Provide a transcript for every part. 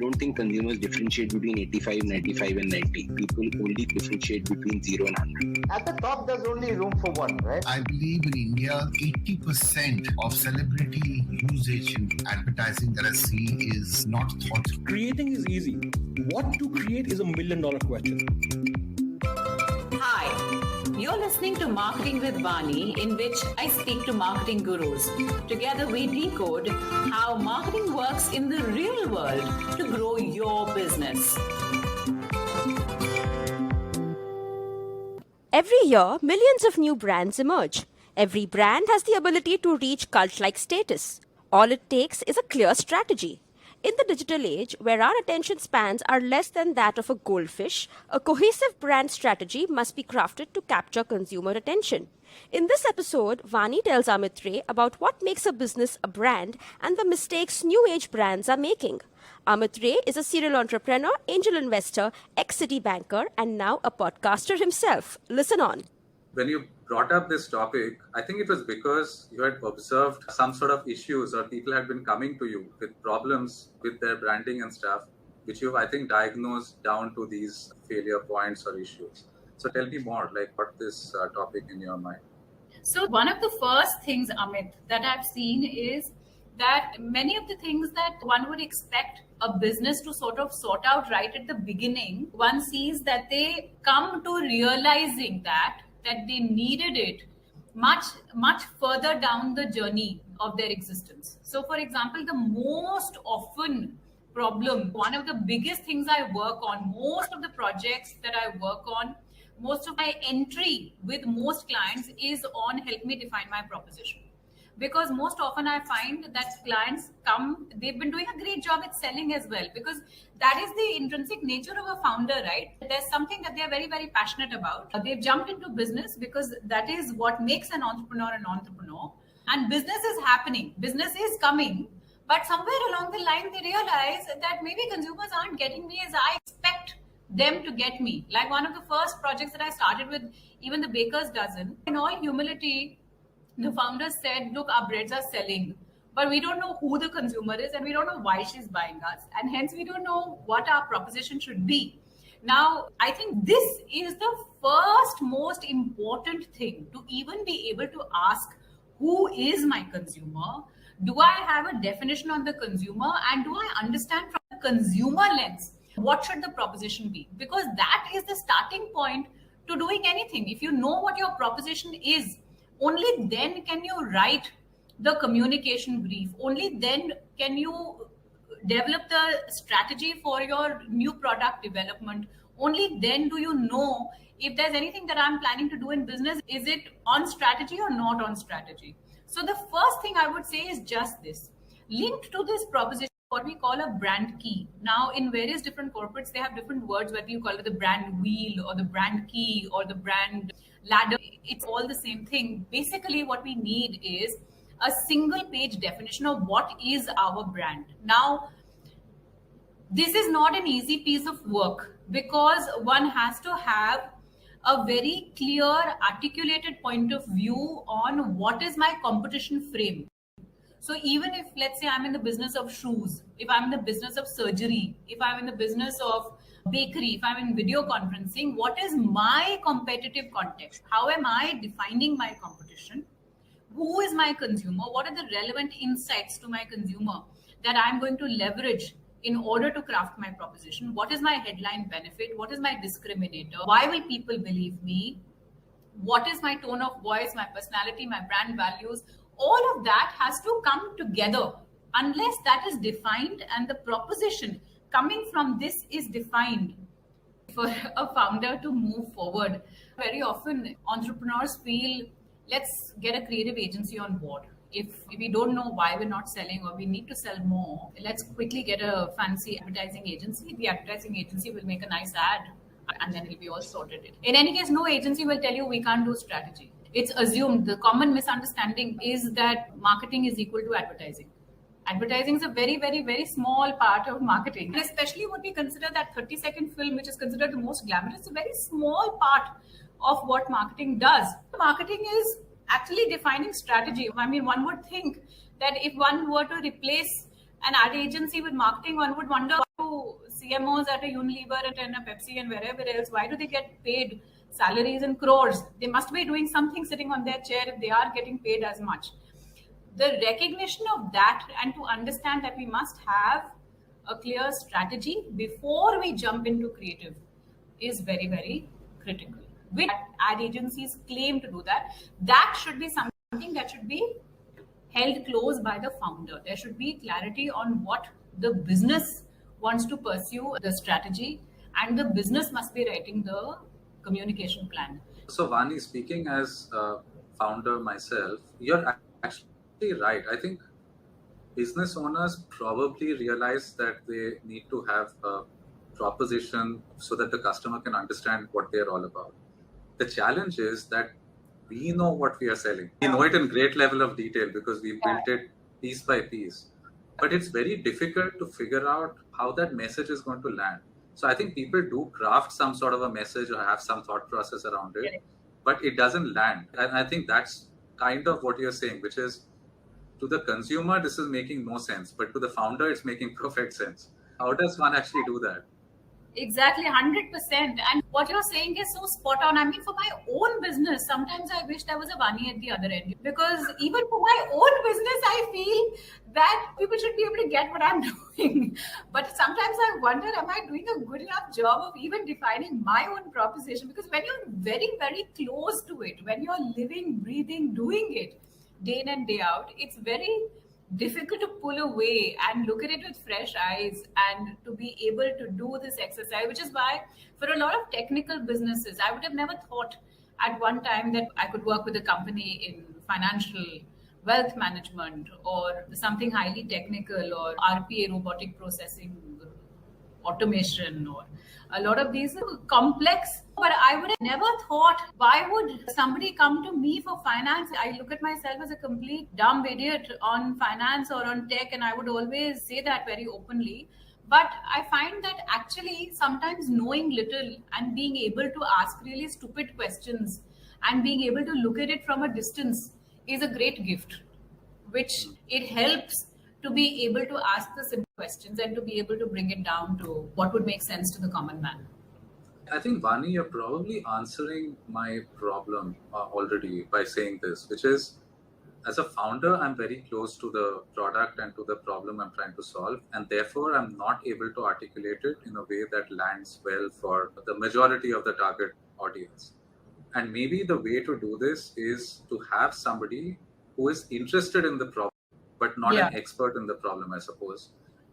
don't think consumers differentiate between 85, 95 and 90. People only differentiate between 0 and 100. At the top, there's only room for one, right? I believe in India, 80% of celebrity usage in advertising that I see is not thought. Creating is easy. What to create is $1 million question. Hi, you're listening to Marketing with Vani, in which I speak to marketing gurus. Together we decode how marketing works in the real world to grow your business. Every year, millions of new brands emerge. Every brand has the ability to reach cult-like status. All it takes is a clear strategy. In the digital age, where our attention spans are less than that of a goldfish, a cohesive brand strategy must be crafted to capture consumer attention. In this episode, Vani tells Amit Ray about what makes a business a brand and the mistakes new age brands are making. Amit Ray is a serial entrepreneur, angel investor, ex-City banker, and now a podcaster himself. Listen on. When you brought up this topic, I think it was because you had observed some sort of issues or people had been coming to you with problems with their branding and stuff, which you've, I think, diagnosed down to these failure points or issues. So tell me more, like what this topic in your mind? So one of the first things, Amit, that I've seen is that many of the things that one would expect a business to sort of sort out right at the beginning, one sees that they come to realizing that they needed it much further down the journey of their existence. So for example, the most often problem, one of the biggest things I work on, most of the projects that I work on, most of my entry with most clients is on help me define my proposition. Because most often I find that clients come, they've been doing a great job at selling as well, because that is the intrinsic nature of a founder, right? There's something that they're very, very passionate about. They've jumped into business because that is what makes an entrepreneur an entrepreneur. And business is happening, business is coming. But somewhere along the line, they realize that maybe consumers aren't getting me as I expect them to get me. Like one of the first projects that I started with, even the baker's dozen, in all humility, the founders said, look, our breads are selling, but we don't know who the consumer is and we don't know why she's buying us. And hence we don't know what our proposition should be. Now, I think this is the first most important thing, to even be able to ask, who is my consumer? Do I have a definition on the consumer? And do I understand from the consumer lens, what should the proposition be? Because that is the starting point to doing anything. If you know what your proposition is, only then can you write the communication brief. Only then can you develop the strategy for your new product development. Only then do you know if there's anything that I'm planning to do in business, is it on strategy or not on strategy? So the first thing I would say is just this. Linked to this proposition, what we call a brand key. Now, in various different corporates, they have different words, whether you call it the brand wheel or the brand key or the brand ladder. It's all the same thing. Basically, what we need is a single page definition of what is our brand. Now, this is not an easy piece of work because one has to have a very clear, articulated point of view on what is my competition frame. So even if, let's say, I'm in the business of shoes, if I'm in the business of surgery, if I'm in the business of bakery, if I'm in video conferencing, what is my competitive context? How am I defining my competition? Who is my consumer? What are the relevant insights to my consumer that I'm going to leverage in order to craft my proposition? What is my headline benefit? What is my discriminator? Why will people believe me? What is my tone of voice, my personality, my brand values? All of that has to come together. Unless that is defined and the proposition coming from this is defined for a founder to move forward. Very often entrepreneurs feel, let's get a creative agency on board. If we don't know why we're not selling or we need to sell more, let's quickly get a fancy advertising agency. The advertising agency will make a nice ad and then it'll be all sorted. In any case, no agency will tell you we can't do strategy. It's assumed. The common misunderstanding is that marketing is equal to advertising. Advertising is a very, very, very small part of marketing. And especially what we consider that 30-second film, which is considered the most glamorous, a very small part of what marketing does. Marketing is actually defining strategy. I mean, one would think that if one were to replace an ad agency with marketing, one would wonder why do CMOs at a Unilever and a Pepsi and wherever else, why do they get paid salaries in crores? They must be doing something sitting on their chair if they are getting paid as much. The recognition of that and to understand that we must have a clear strategy before we jump into creative is very, very critical. With ad agencies claim to do that, that should be something that should be held close by the founder. There should be clarity on what the business wants to pursue, the strategy, and the business must be writing the communication plan. So, Vani, speaking as a founder myself, you're actually right. I think business owners probably realize that they need to have a proposition so that the customer can understand what they're all about. The challenge is that we know what we are selling. We know it in great level of detail because we've built it piece by piece. But it's very difficult to figure out how that message is going to land. So I think people do craft some sort of a message or have some thought process around it, but it doesn't land. And I think that's kind of what you're saying, which is to the consumer, this is making no sense, but to the founder, it's making perfect sense. How does one actually do that? Exactly, 100%. And what you're saying is so spot on. I mean, for my own business, sometimes I wish there was a Vani at the other end. Because even for my own business, I feel that people should be able to get what I'm doing. But sometimes I wonder, am I doing a good enough job of even defining my own proposition? Because when you're very, very close to it, when you're living, breathing, doing it day in and day out, it's very difficult to pull away and look at it with fresh eyes and to be able to do this exercise, which is why for a lot of technical businesses, I would have never thought at one time that I could work with a company in financial wealth management or something highly technical or RPA, robotic processing, automation, or a lot of these are complex. But I would have never thought, why would somebody come to me for finance? I look at myself as a complete dumb idiot on finance or on tech, and I would always say that very openly. But I find that actually sometimes knowing little and being able to ask really stupid questions and being able to look at it from a distance is a great gift, which it helps to be able to ask the simple questions and to be able to bring it down to what would make sense to the common man. I think, Vani, you're probably answering my problem already by saying this, which is, as a founder, I'm very close to the product and to the problem I'm trying to solve, and therefore I'm not able to articulate it in a way that lands well for the majority of the target audience. And maybe the way to do this is to have somebody who is interested in the problem, but not an expert in the problem, I suppose.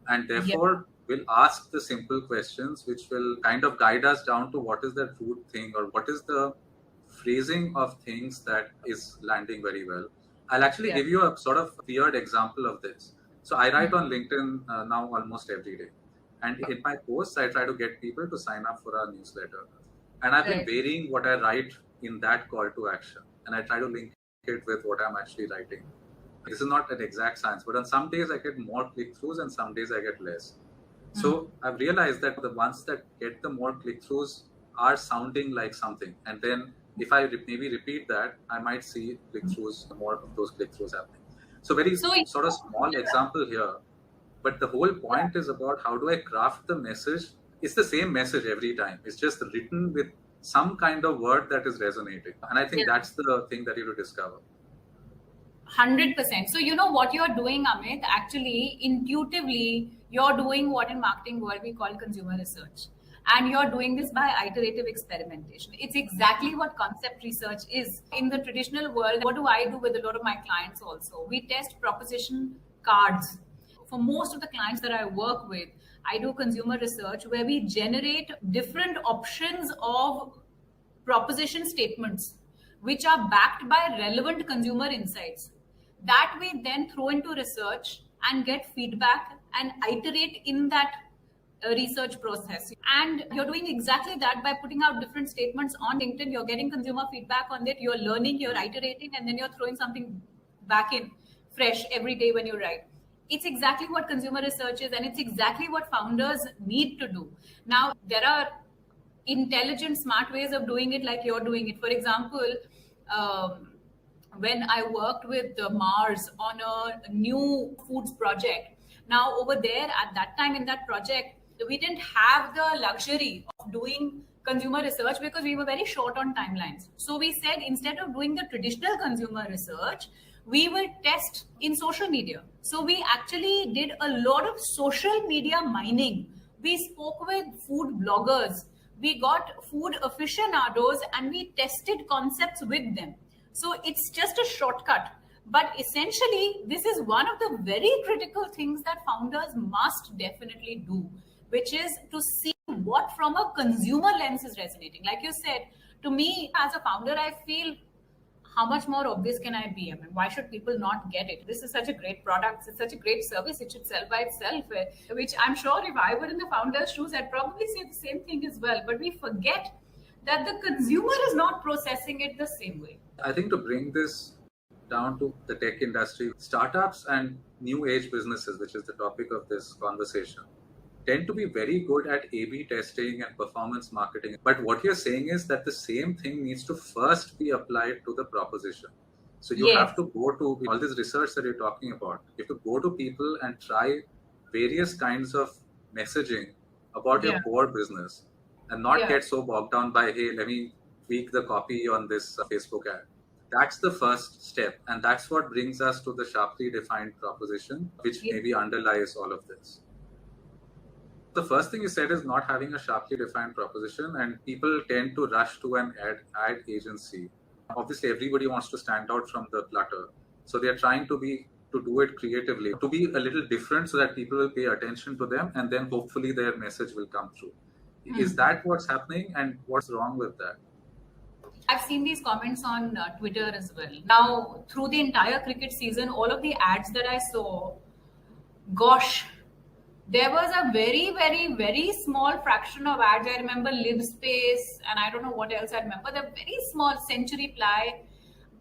And therefore will ask the simple questions, which will kind of guide us down to what is that root thing or what is the phrasing of things that is landing very well. I'll actually give you a sort of weird example of this. So I write on LinkedIn now almost every day. And in my posts, I try to get people to sign up for our newsletter. And I've been varying what I write in that call to action. And I try to link it with what I'm actually writing. This is not an exact science, but on some days I get more click-throughs and some days I get less. So I've realized that the ones that get the more click-throughs are sounding like something. And then if I maybe repeat that, I might see click-throughs, more of those click-throughs happening. So very sort of small example here. But the whole point is about how do I craft the message? It's the same message every time. It's just written with some kind of word that is resonating. And I think that's the thing that you have to discover. 100%. So you know what you're doing, Amit, actually intuitively, you're doing what in marketing world we call consumer research. And you're doing this by iterative experimentation. It's exactly what concept research is. In the traditional world, what do I do with a lot of my clients also? We test proposition cards. For most of the clients that I work with, I do consumer research where we generate different options of proposition statements, which are backed by relevant consumer insights. That we then throw into research and get feedback and iterate in that research process. And you're doing exactly that by putting out different statements on LinkedIn. You're getting consumer feedback on it. You're learning, you're iterating, and then you're throwing something back in fresh every day when you write. It's exactly what consumer research is, and it's exactly what founders need to do. Now, there are intelligent, smart ways of doing it like you're doing it. For example, when I worked with Mars on a new foods project, Now, over there at that time in that project, we didn't have the luxury of doing consumer research because we were very short on timelines. So we said instead of doing the traditional consumer research, we will test in social media. So we actually did a lot of social media mining. We spoke with food bloggers, we got food aficionados, and we tested concepts with them. So it's just a shortcut. But essentially, this is one of the very critical things that founders must definitely do, which is to see what from a consumer lens is resonating. Like you said, to me as a founder, I feel how much more obvious can I be? I mean, why should people not get it? This is such a great product. It's such a great service. It should sell by itself, which I'm sure if I were in the founder's shoes, I'd probably say the same thing as well. But we forget that the consumer is not processing it the same way. I think to bring this down to the tech industry, startups and new age businesses, which is the topic of this conversation, tend to be very good at A/B testing and performance marketing. But what you're saying is that the same thing needs to first be applied to the proposition. So you have to go to all this research that you're talking about. You have to go to people and try various kinds of messaging about your core business and not get so bogged down by, hey, let me tweak the copy on this Facebook ad. That's the first step. And that's what brings us to the sharply defined proposition, which maybe underlies all of this. The first thing you said is not having a sharply defined proposition, and people tend to rush to an ad agency. Obviously, everybody wants to stand out from the clutter. So they're trying to do it creatively, to be a little different so that people will pay attention to them, and then hopefully their message will come through. Is that what's happening, and what's wrong with that? I've seen these comments on Twitter as well. Now, through the entire cricket season, all of the ads that I saw, gosh, there was a very, very, very small fraction of ads. I remember LibSpace, and I don't know what else I remember. They're very small, Century Ply.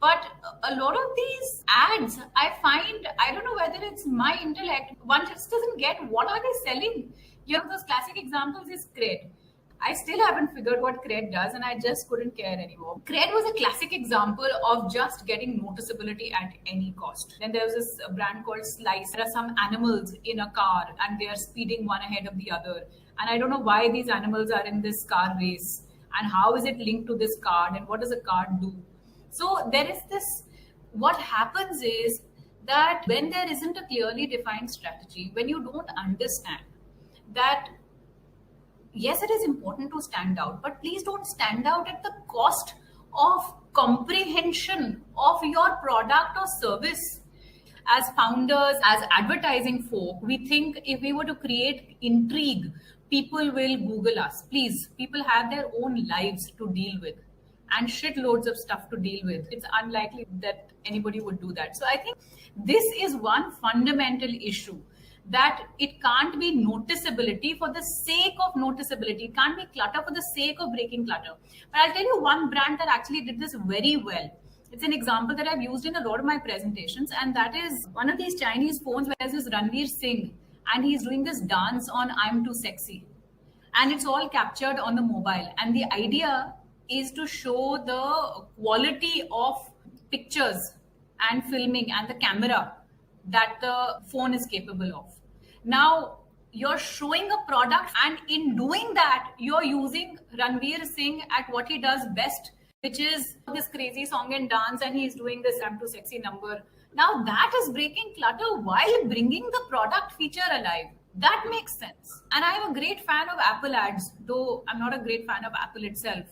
But a lot of these ads, I find, I don't know whether it's my intellect, one just doesn't get what are they selling. You know, those classic examples is Cred. I still haven't figured what Cred does, and I just couldn't care anymore. Cred was a classic example of just getting noticeability at any cost. Then there was this brand called Slice. There are some animals in a car, and they are speeding one ahead of the other. And I don't know why these animals are in this car race, and how is it linked to this card, and what does a card do? So there is this, what happens is that when there isn't a clearly defined strategy, when you don't understand that yes, it is important to stand out, but please don't stand out at the cost of comprehension of your product or service. As founders, as advertising folk, we think if we were to create intrigue, people will Google us. Please, people have their own lives to deal with and shitloads of stuff to deal with. It's unlikely that anybody would do that. So I think this is one fundamental issue, that it can't be noticeability for the sake of noticeability. It can't be clutter for the sake of breaking clutter. But I'll tell you one brand that actually did this very well. It's an example that I've used in a lot of my presentations, and that is one of these Chinese phones where there's this Ranveer Singh, and he's doing this dance on I'm Too Sexy. And it's all captured on the mobile. And the idea is to show the quality of pictures and filming and the camera that the phone is capable of. Now, you're showing a product, and in doing that, you're using Ranveer Singh at what he does best, which is this crazy song and dance, and he's doing this I'm Too Sexy number. Now, that is breaking clutter while bringing the product feature alive. That makes sense. And I'm a great fan of Apple ads, though I'm not a great fan of Apple itself.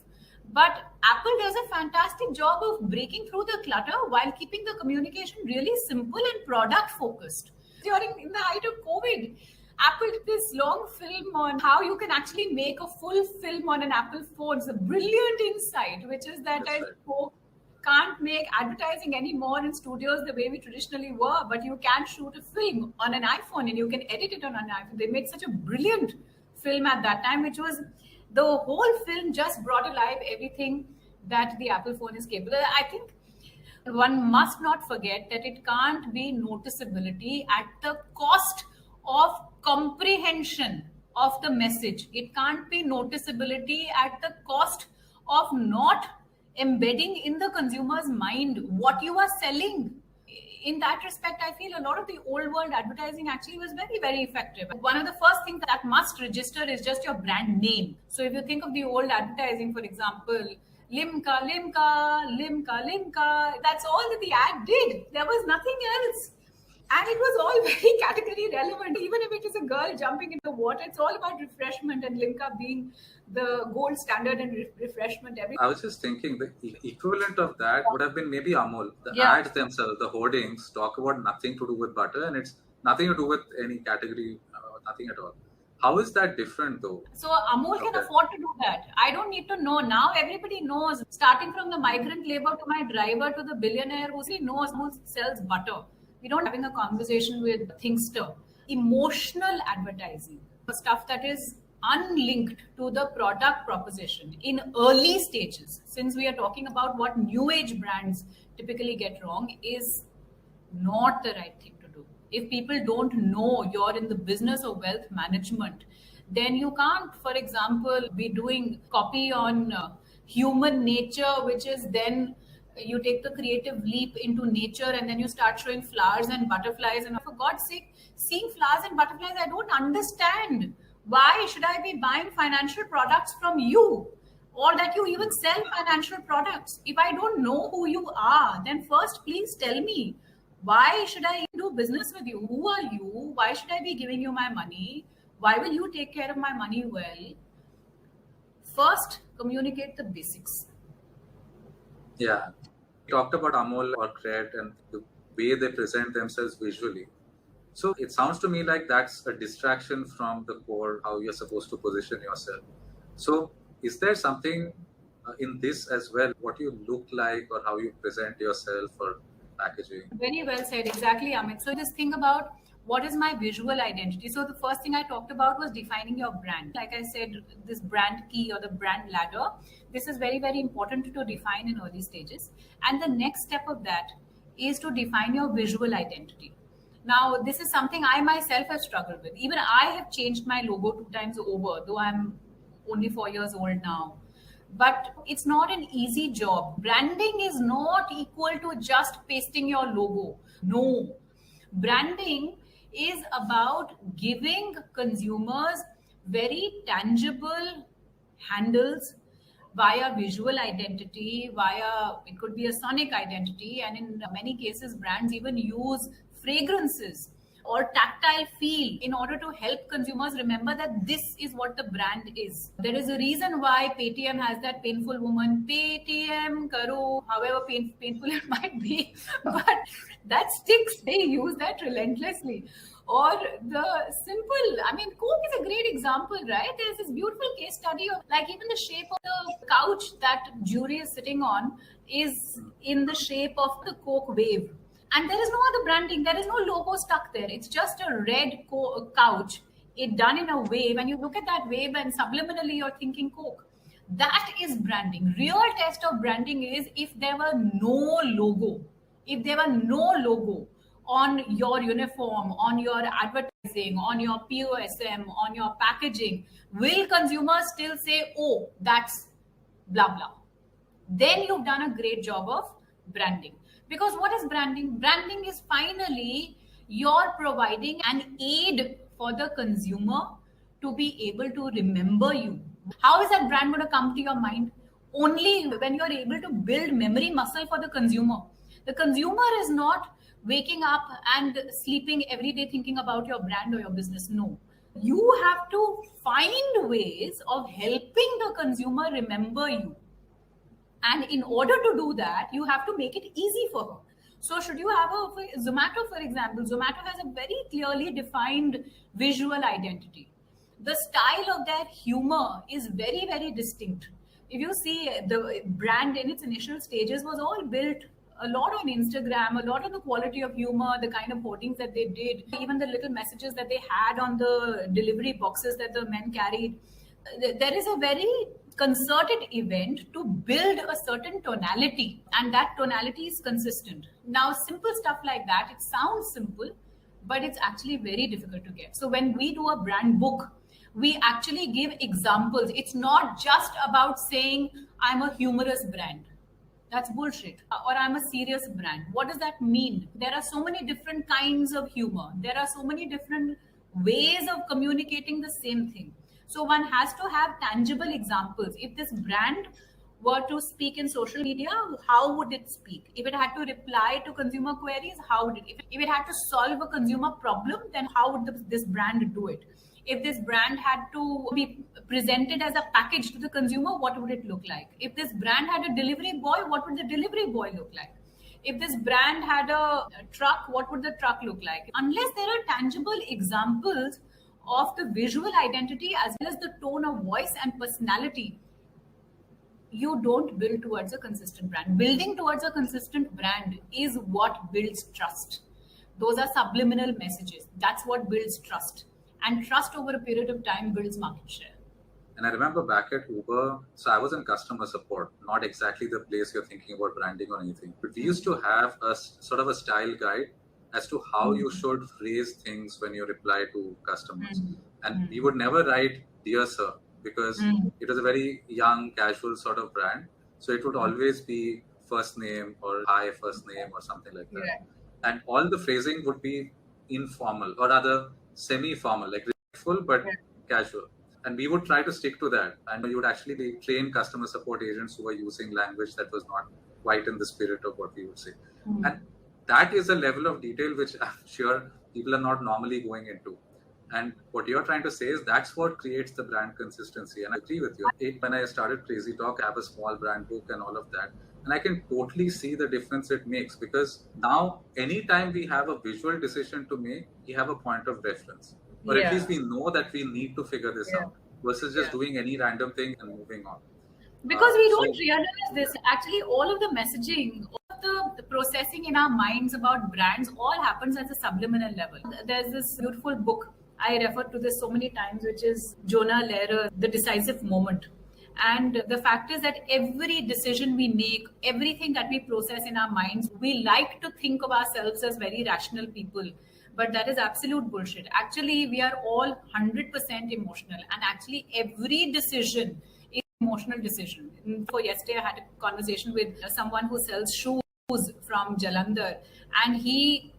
But Apple does a fantastic job of breaking through the clutter while keeping the communication really simple and product focused. In the height of COVID, Apple did this long film on how you can actually make a full film on an Apple phone. It's a brilliant insight, which is that I can't make advertising anymore in studios the way we traditionally were, but you can shoot a film on an iPhone and you can edit it on an iPhone. They made such a brilliant film at that time, which was the whole film just brought alive everything that the Apple phone is capable of. I think one must not forget that it can't be noticeability at the cost of comprehension of the message. It can't be noticeability at the cost of not embedding in the consumer's mind what you are selling. in that respect, I feel a lot of the old world advertising actually was very, very effective. One of the first things that must register is just your brand name. So if you think of the old advertising, for example, Limca, Limca, Limca, Limca, that's all that the ad did. There was nothing else. And it was all very category relevant. Even if it is a girl jumping into the water, it's all about refreshment, and Limca being the gold standard in refreshment. I was just thinking the equivalent of that would have been maybe Amul. The Yeah. ads themselves, the hoardings, talk about nothing to do with butter, and it's nothing to do with any category, nothing at all. How is that different though? So Amul can afford to do that. I don't need to know. Now everybody knows, starting from the migrant labor to my driver to the billionaire who knows who sells butter. We don't having a conversation with Thinkster. Emotional advertising, stuff that is unlinked to the product proposition in early stages, since we are talking about what new age brands typically get wrong, is not the right thing to do. If people don't know you're in the business of wealth management, then you can't, for example, be doing copy on human nature, which is then you take the creative leap into nature and then you start showing flowers and butterflies. And for God's sake, seeing flowers and butterflies, I don't understand. Why should I be buying financial products from you, or that you even sell financial products? If I don't know who you are, then first please tell me, why should I do business with you? Who are you? Why should I be giving you my money? Why will you take care of my money well? First, communicate the basics. Yeah. We talked about Amul or Cred and the way they present themselves visually. So it sounds to me like that's a distraction from the core, how you're supposed to position yourself. So is there something in this as well, what you look like or how you present yourself or packaging? Very well said. Exactly, Amit. So just think about, what is my visual identity? So the first thing I talked about was defining your brand. Like I said, this brand key or the brand ladder, this is very, very important to define in early stages. And the next step of that is to define your visual identity. Now, this is something I myself have struggled with. Even I have changed my logo 2 times over, though I'm only 4 years old now. But it's not an easy job. Branding is not equal to just pasting your logo. No. Branding is about giving consumers very tangible handles via visual identity, it could be a sonic identity, and in many cases, brands even use fragrances or tactile feel in order to help consumers remember that this is what the brand is. There is a reason why Paytm has that painful woman, Paytm karo, however painful it might be, but that sticks. They use that relentlessly. Or the simple, Coke is a great example, right? There's this beautiful case study of, like, even the shape of the couch that jury is sitting on is in the shape of the Coke wave. And there is no other branding. There is no logo stuck there. It's just a red couch. It done in a wave. And you look at that wave and subliminally you're thinking Coke. That is branding. Real test of branding is if there were no logo. If there were no logo on your uniform, on your advertising, on your POSM, on your packaging, will consumers still say, oh, that's blah, blah? Then you've done a great job of branding. Because what is branding? Branding is finally you're providing an aid for the consumer to be able to remember you. How is that brand going to come to your mind? Only when you're able to build memory muscle for the consumer. The consumer is not waking up and sleeping every day thinking about your brand or your business. No. You have to find ways of helping the consumer remember you. And in order to do that, you have to make it easy for her. So should you have Zomato, for example, Zomato has a very clearly defined visual identity. The style of their humor is very, very distinct. If you see, the brand in its initial stages was all built a lot on Instagram, a lot on the quality of humor, the kind of hoardings that they did, even the little messages that they had on the delivery boxes that the men carried. There is a very concerted event to build a certain tonality, and that tonality is consistent. Now, simple stuff like that, it sounds simple, but it's actually very difficult to get. So when we do a brand book, we actually give examples. It's not just about saying, I'm a humorous brand. That's bullshit. Or I'm a serious brand. What does that mean? There are so many different kinds of humor. There are so many different ways of communicating the same thing. So one has to have tangible examples. If this brand were to speak in social media, how would it speak? If it had to reply to consumer queries, how would it? If it had to solve a consumer problem, then how would this brand do it? If this brand had to be presented as a package to the consumer, what would it look like? If this brand had a delivery boy, what would the delivery boy look like? If this brand had a truck, what would the truck look like? Unless there are tangible examples of the visual identity as well as the tone of voice and personality, you don't build towards a consistent brand. Building towards a consistent brand is what builds trust. Those are subliminal messages. That's what builds trust. And trust over a period of time builds market share. And I remember back at Uber, so I was in customer support, not exactly the place you're thinking about branding or anything, but we used to have a sort of a style guide as to how you should phrase things when you reply to customers. And we would never write "Dear Sir," because it was a very young, casual sort of brand. So it would always be first name or hi first name or something like that. Yeah. And all the phrasing would be informal or rather semi-formal, like respectful but casual. And we would try to stick to that. And you would actually be trained customer support agents who were using language that was not quite in the spirit of what we would say. And that is a level of detail which I'm sure people are not normally going into. And what you're trying to say is that's what creates the brand consistency. And I agree with you. When I started Crazy Talk, I have a small brand book and all of that. And I can totally see the difference it makes, because now anytime we have a visual decision to make, we have a point of reference. Or at least we know that we need to figure this out versus just doing any random thing and moving on. Because we don't realize this. Actually, all of the messaging, all of the processing in our minds about brands all happens at the subliminal level. There's this beautiful book, I refer to this so many times, which is Jonah Lehrer, The Decisive Moment. And the fact is that every decision we make, everything that we process in our minds, we like to think of ourselves as very rational people. But that is absolute bullshit. Actually, we are all 100% emotional. And actually, every decision is an emotional decision. For yesterday, I had a conversation with someone who sells shoes from Jalandhar. And he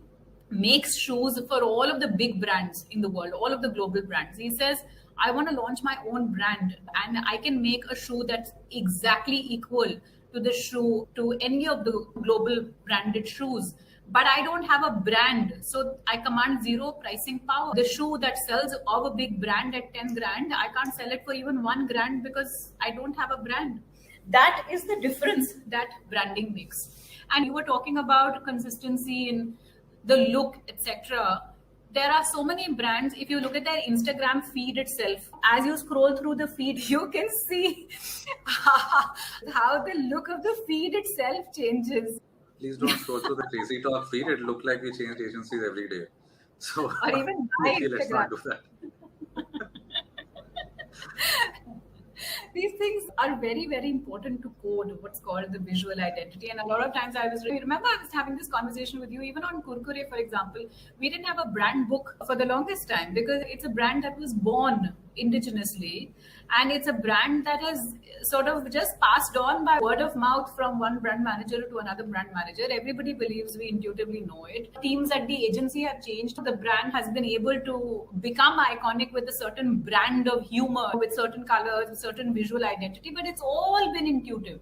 makes shoes for all of the big brands in the world, all of the global brands. He says, I want to launch my own brand and I can make a shoe that's exactly equal to the shoe to any of the global branded shoes. But I don't have a brand, so I command zero pricing power. The shoe that sells of a big brand at 10 grand, I can't sell it for even 1 grand because I don't have a brand. That is the difference that branding makes. And you were talking about consistency in the look, etc. There are so many brands. If you look at their Instagram feed itself, as you scroll through the feed, you can see how the look of the feed itself changes. Please don't scroll through the Crazy Talk feed. It looked like we changed agencies every day. So or even let's not do that. These things are very, very important to code what's called the visual identity. And a lot of times I remember I was having this conversation with you, even on Kurkure, for example, we didn't have a brand book for the longest time because it's a brand that was born indigenously. And it's a brand that has sort of just passed on by word of mouth from one brand manager to another brand manager. Everybody believes we intuitively know it. Teams at the agency have changed. The brand has been able to become iconic with a certain brand of humor, with certain colors, with certain visual identity, but it's all been intuitive.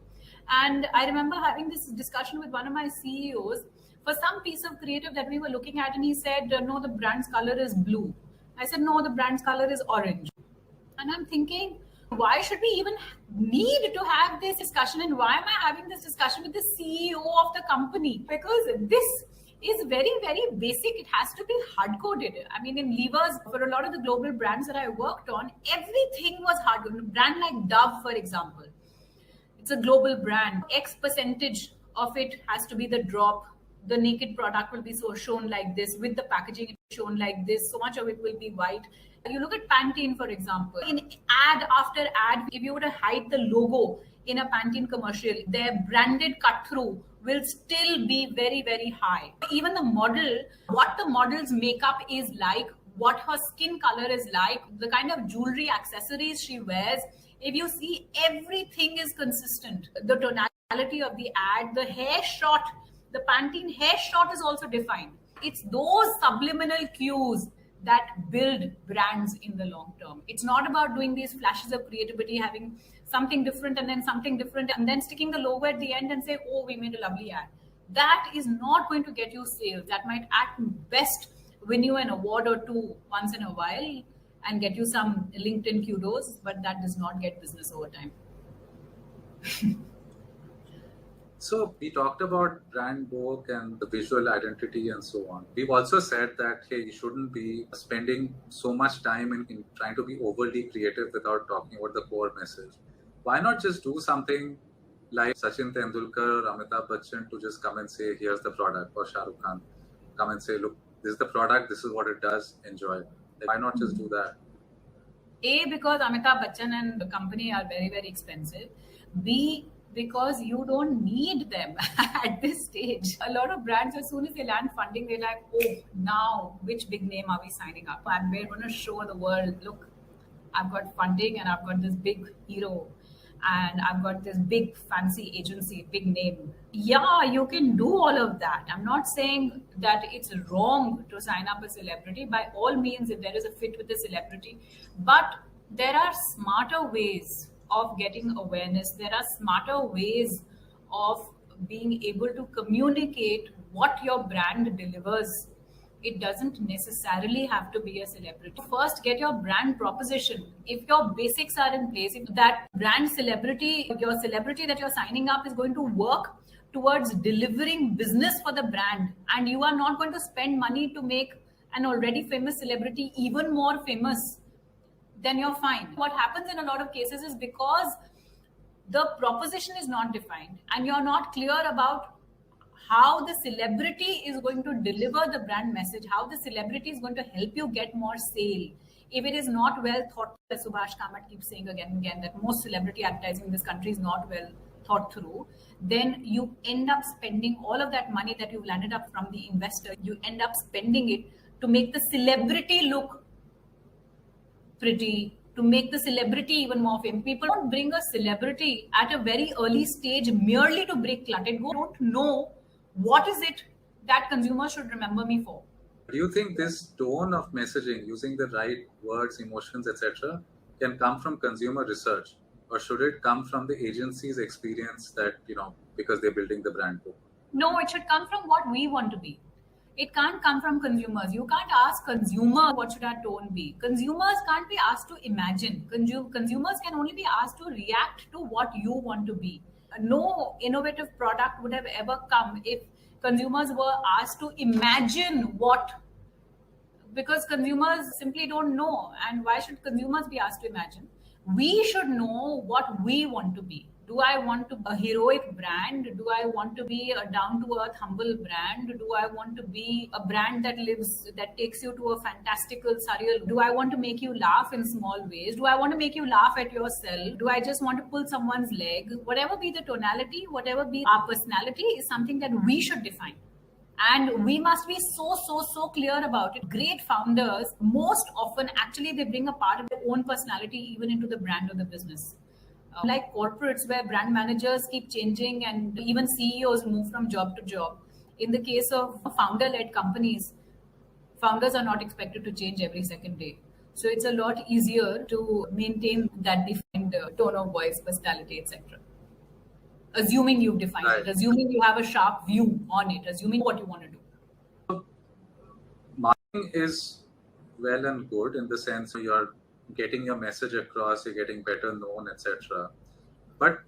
And I remember having this discussion with one of my CEOs for some piece of creative that we were looking at, and he said, no, the brand's color is blue. I said, no, the brand's color is orange. And I'm thinking, why should we even need to have this discussion? And why am I having this discussion with the CEO of the company? Because this is very, very basic. It has to be hard-coded. I mean, in levers, for a lot of the global brands that I worked on, everything was hard-coded. A brand like Dove, for example, it's a global brand. X percentage of it has to be the drop. The naked product will be shown like this. With the packaging, it's shown like this. So much of it will be white. You look at Pantene, for example. In ad after ad, if you were to hide the logo in a Pantene commercial, their branded cut-through will still be very, very high. Even the model, what the model's makeup is like, what her skin color is like, the kind of jewelry, accessories she wears, if you see, everything is consistent. The tonality Quality of the ad, the hair shot, the Pantene hair shot is also defined. It's those subliminal cues that build brands in the long term. It's not about doing these flashes of creativity, having something different and then something different and then sticking the logo at the end and say, oh, we made a lovely ad. That is not going to get you sales. That might at best win you an award or two once in a while and get you some LinkedIn kudos, but that does not get business over time. So we talked about brand book and the visual identity and so on. We've also said that, hey, you shouldn't be spending so much time in trying to be overly creative without talking about the core message. Why not just do something like Sachin Tendulkar or Amitabh Bachchan to just come and say, here's the product, or Shah Rukh Khan come and say, look, this is the product, this is what it does, enjoy. Why not just do that? A, because Amitabh Bachchan and the company are very, very expensive. B, because you don't need them at this stage. A lot of brands, as soon as they land funding, they're like, oh, now which big name are we signing up? And we're going to show the world, look, I've got funding and I've got this big hero and I've got this big fancy agency, big name. Yeah, you can do all of that. I'm not saying that it's wrong to sign up a celebrity. By all means, if there is a fit with the celebrity, but there are smarter ways of getting awareness. There are smarter ways of being able to communicate what your brand delivers. It doesn't necessarily have to be a celebrity. First, get your brand proposition. If your basics are in place, if that brand celebrity, your celebrity that you're signing up is going to work towards delivering business for the brand, and you are not going to spend money to make an already famous celebrity even more famous, then you're fine. What happens in a lot of cases is because the proposition is not defined and you're not clear about how the celebrity is going to deliver the brand message, how the celebrity is going to help you get more sale. If it is not well thought, as Subhash Kamath keeps saying again and again, that most celebrity advertising in this country is not well thought through, then you end up spending all of that money that you've landed up from the investor, you end up spending it to make the celebrity look pretty, to make the celebrity even more famous. People don't bring a celebrity at a very early stage merely to break clut. They don't know what is it that consumers should remember me for. Do you think this tone of messaging, using the right words, emotions, etc., can come from consumer research, or should it come from the agency's experience that, because they're building the brand book? No, it should come from what we want to be. It can't come from consumers. You can't ask consumer what should our tone be. Consumers can't be asked to imagine. Consumers can only be asked to react to what you want to be. No innovative product would have ever come if consumers were asked to imagine what, because consumers simply don't know. And why should consumers be asked to imagine? We should know what we want to be. Do I want to be a heroic brand? Do I want to be a down-to-earth, humble brand? Do I want to be a brand that takes you to a fantastical, surreal? Do I want to make you laugh in small ways? Do I want to make you laugh at yourself? Do I just want to pull someone's leg? Whatever be the tonality, whatever be our personality, is something that we should define. And we must be so clear about it. Great founders, most often, actually, they bring a part of their own personality even into the brand or the business. Like corporates where brand managers keep changing and even CEOs move from job to job. In the case of founder-led companies, founders are not expected to change every second day. So it's a lot easier to maintain that defined tone of voice, personality, etc. Assuming you've defined it, assuming you have a sharp view on it, assuming what you want to do. Marketing is well and good in the sense you're getting your message across, you're getting better known, etc. But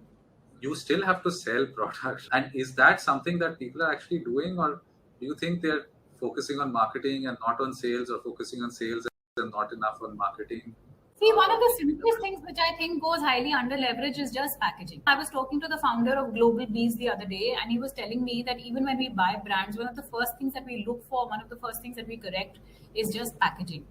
you still have to sell products. And is that something that people are actually doing, or do you think they're focusing on marketing and not on sales, or focusing on sales and not enough on marketing? See, one of the simplest things which I think goes highly under leverage is just packaging. I was talking to the founder of Global Bees the other day, and he was telling me that even when we buy brands, one of the first things that we look for, one of the first things that we correct is just packaging.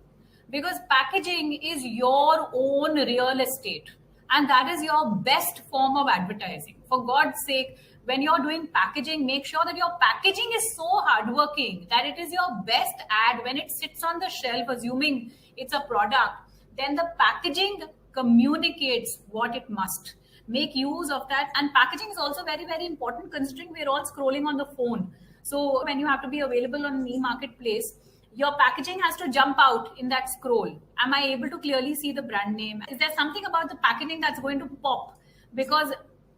Because packaging is your own real estate, and that is your best form of advertising. For God's sake, when you're doing packaging, make sure that your packaging is so hardworking that it is your best ad. When it sits on the shelf, assuming it's a product, then the packaging communicates what it must. make use of that. And packaging is also very, very important, considering we're all scrolling on the phone. So when you have to be available on e-marketplace, your packaging has to jump out in that scroll. Am I able to clearly see the brand name? Is there something about the packaging that's going to pop? Because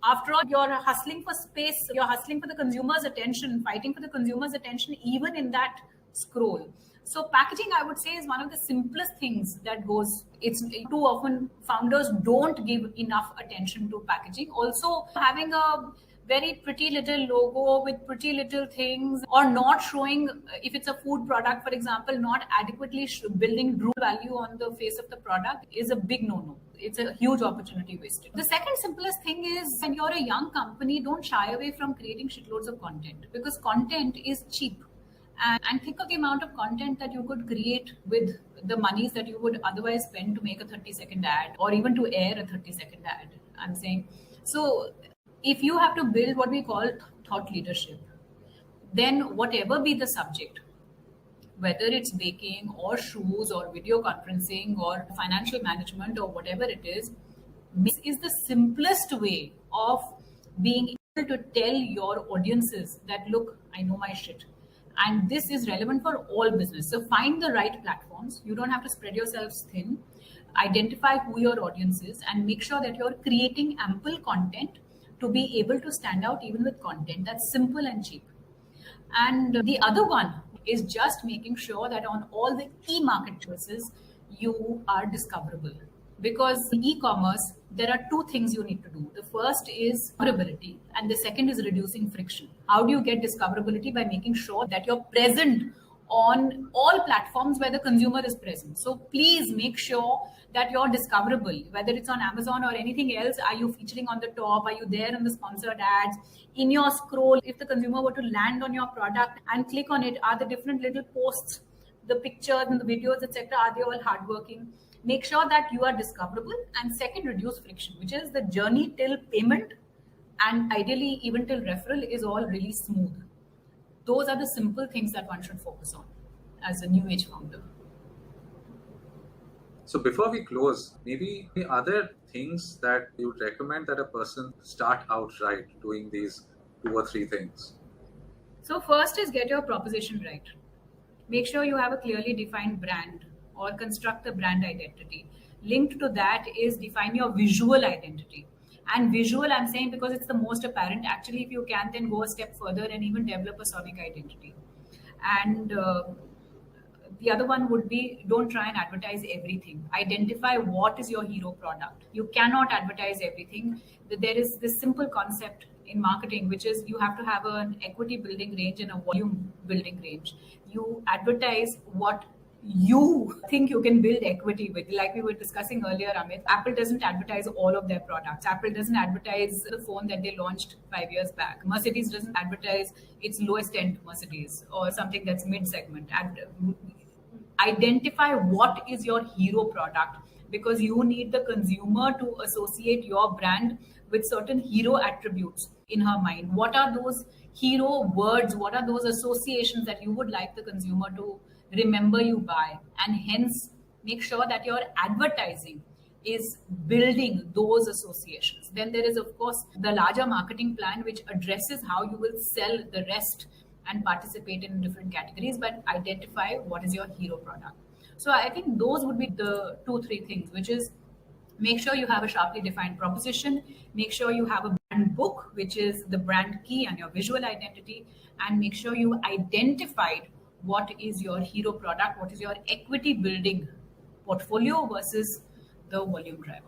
after all, you're hustling for space, you're hustling for the consumer's attention, fighting for the consumer's attention, even in that scroll. So packaging, I would say, is one of the simplest things that goes. It's too often founders don't give enough attention to packaging. Also, having a very pretty little logo with pretty little things, or not showing, if it's a food product, for example, not adequately building true value on the face of the product is a big no-no. It's a huge opportunity wasted. The second simplest thing is, when you're a young company, don't shy away from creating shitloads of content, because content is cheap. And think of the amount of content that you could create with the monies that you would otherwise spend to make a 30-second ad, or even to air a 30-second ad, I'm saying. So if you have to build what we call thought leadership, then whatever be the subject, whether it's baking or shoes or video conferencing or financial management or whatever it is the simplest way of being able to tell your audiences that, look, I know my shit. And this is relevant for all business. So find the right platforms. You don't have to spread yourselves thin. Identify who your audience is and make sure that you're creating ample content to be able to stand out even with content that's simple and cheap. And the other one is just making sure that on all the e-marketplaces, you are discoverable. Because in e-commerce, there are two things you need to do. The first is discoverability, and the second is reducing friction. How do you get discoverability? By making sure that you're present on all platforms where the consumer is present. So please make sure that you're discoverable, whether it's on Amazon or anything else. Are you featuring on the top? Are you there in the sponsored ads? In your scroll, if the consumer were to land on your product and click on it, are the different little posts, the pictures and the videos, etc., are they all hardworking? Make sure that you are discoverable. And second, reduce friction, which is the journey till payment, and ideally even till referral is all really smooth. Those are the simple things that one should focus on as a new age founder. So before we close, maybe the other things that you would recommend that a person start out right doing these 2 or 3 things? So first is get your proposition right. Make sure you have a clearly defined brand or construct a brand identity. Linked to that is define your visual identity. And visual, I'm saying because it's the most apparent. Actually, if you can, then go a step further and even develop a sonic identity. And the other one would be, don't try and advertise everything. Identify what is your hero product. You cannot advertise everything. There is this simple concept in marketing, which is you have to have an equity building range and a volume building range. You advertise what you think you can build equity with. Like we were discussing earlier, Amit, Apple doesn't advertise all of their products. Apple doesn't advertise the phone that they launched 5 years back. Mercedes doesn't advertise its lowest end Mercedes or something that's mid-segment. Identify what is your hero product, because you need the consumer to associate your brand with certain hero attributes in her mind. What are those hero words? What are those associations that you would like the consumer to remember you by? And hence make sure that your advertising is building those associations. Then there is, of course, the larger marketing plan, which addresses how you will sell the rest and participate in different categories, but identify what is your hero product. So I think those would be the 2-3 things, which is make sure you have a sharply defined proposition, make sure you have a brand book, which is the brand key and your visual identity, and make sure you identified what is your hero product, what is your equity building portfolio versus the volume driver.